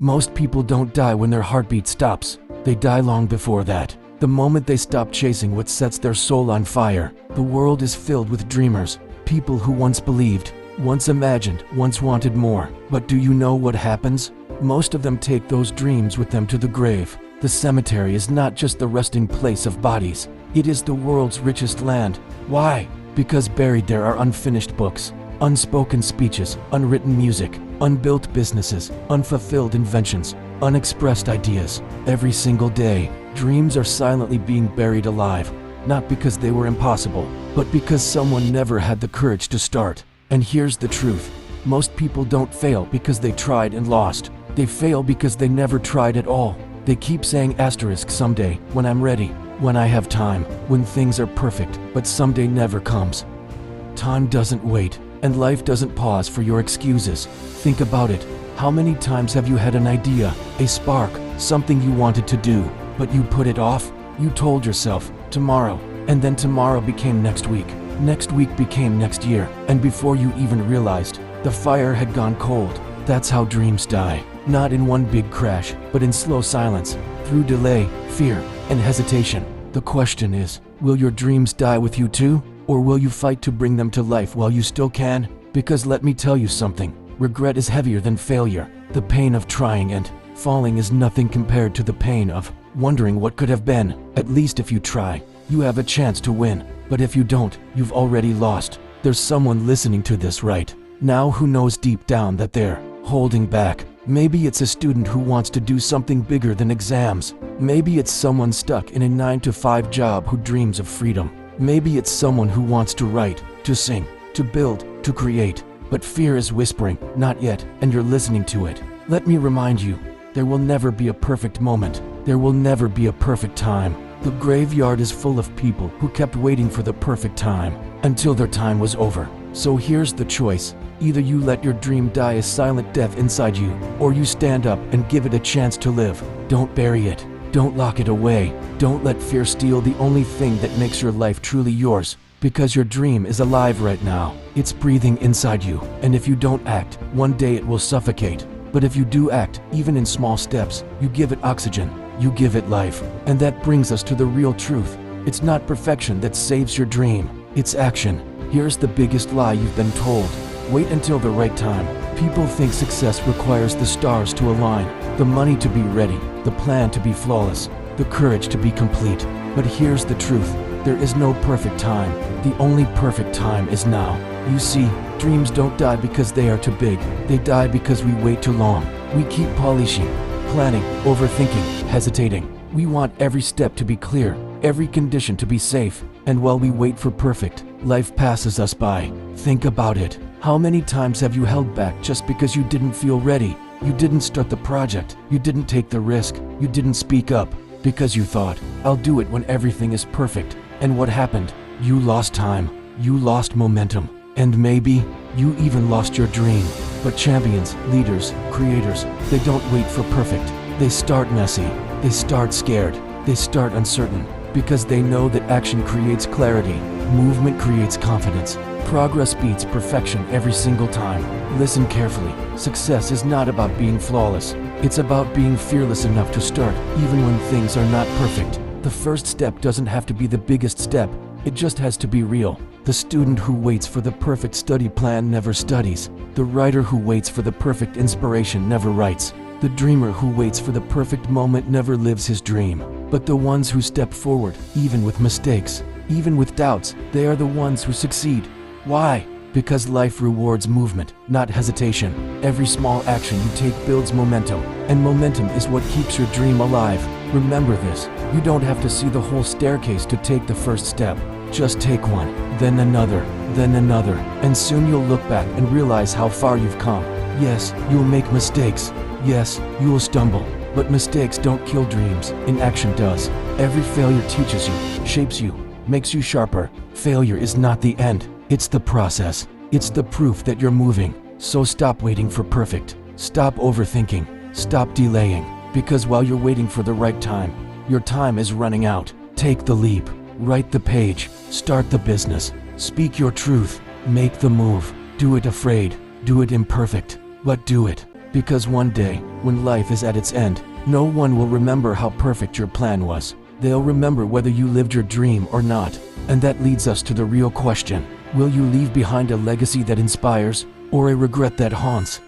Most people don't die when their heartbeat stops. They die long before that. The moment they stop chasing what sets their soul on fire. The world is filled with dreamers, people who once believed, once imagined, once wanted more. But do you know what happens? Most of them take those dreams with them to the grave. The cemetery is not just the resting place of bodies. It is the world's richest land. Why? Because buried there are unfinished books, unspoken speeches, unwritten music, unbuilt businesses, unfulfilled inventions, unexpressed ideas. Every single day, dreams are silently being buried alive, not because they were impossible, but because someone never had the courage to start. And here's the truth. Most people don't fail because they tried and lost. They fail because they never tried at all. They keep saying asterisk someday, when I'm ready, when I have time, when things are perfect, but someday never comes. Time doesn't wait, and life doesn't pause for your excuses. Think about it. How many times have you had an idea, a spark, something you wanted to do, but you put it off? You told yourself, tomorrow, and then tomorrow became next week. Next week became next year, and before you even realized, the fire had gone cold. That's how dreams die. Not in one big crash, but in slow silence, through delay, fear, and hesitation. The question is, will your dreams die with you too? Or will you fight to bring them to life while you still can? Because let me tell you something, regret is heavier than failure. The pain of trying and falling is nothing compared to the pain of wondering what could have been. At least if you try, you have a chance to win. But if you don't, you've already lost. There's someone listening to this right now who knows deep down that they're holding back. Maybe it's a student who wants to do something bigger than exams. Maybe it's someone stuck in a 9-to-5 job who dreams of freedom. Maybe it's someone who wants to write, to sing, to build, to create. But fear is whispering, not yet, and you're listening to it. Let me remind you, there will never be a perfect moment. There will never be a perfect time. The graveyard is full of people who kept waiting for the perfect time, until their time was over. So here's the choice. Either you let your dream die a silent death inside you, or you stand up and give it a chance to live. Don't bury it. Don't lock it away. Don't let fear steal the only thing that makes your life truly yours. Because your dream is alive right now. It's breathing inside you. And if you don't act, one day it will suffocate. But if you do act, even in small steps, you give it oxygen. You give it life. And that brings us to the real truth. It's not perfection that saves your dream. It's action. Here's the biggest lie you've been told. Wait until the right time. People think success requires the stars to align, the money to be ready, the plan to be flawless, the courage to be complete. But here's the truth. There is no perfect time. The only perfect time is now. You see, dreams don't die because they are too big. They die because we wait too long. We keep polishing, planning, overthinking, hesitating. We want every step to be clear, every condition to be safe. And while we wait for perfect, life passes us by. Think about it. How many times have you held back just because you didn't feel ready? You didn't start the project. You didn't take the risk. You didn't speak up because you thought, I'll do it when everything is perfect. And what happened? You lost time. You lost momentum. And maybe you even lost your dream. But champions, leaders, creators, they don't wait for perfect. They start messy. They start scared. They start uncertain. Because they know that action creates clarity. Movement creates confidence. Progress beats perfection every single time. Listen carefully. Success is not about being flawless. It's about being fearless enough to start, even when things are not perfect. The first step doesn't have to be the biggest step. It just has to be real. The student who waits for the perfect study plan never studies. The writer who waits for the perfect inspiration never writes. The dreamer who waits for the perfect moment never lives his dream. But the ones who step forward, even with mistakes, even with doubts, they are the ones who succeed. Why? Because life rewards movement, not hesitation. Every small action you take builds momentum, and momentum is what keeps your dream alive. Remember this, you don't have to see the whole staircase to take the first step. Just take one, then another, and soon you'll look back and realize how far you've come. Yes, you'll make mistakes. Yes, you'll stumble. But mistakes don't kill dreams, inaction does. Every failure teaches you, shapes you, makes you sharper. Failure is not the end. It's the process. It's the proof that you're moving. So stop waiting for perfect. Stop overthinking. Stop delaying. Because while you're waiting for the right time, your time is running out. Take the leap. Write the page. Start the business. Speak your truth. Make the move. Do it afraid. Do it imperfect. But do it. Because one day, when life is at its end, no one will remember how perfect your plan was. They'll remember whether you lived your dream or not. And that leads us to the real question. Will you leave behind a legacy that inspires, or a regret that haunts?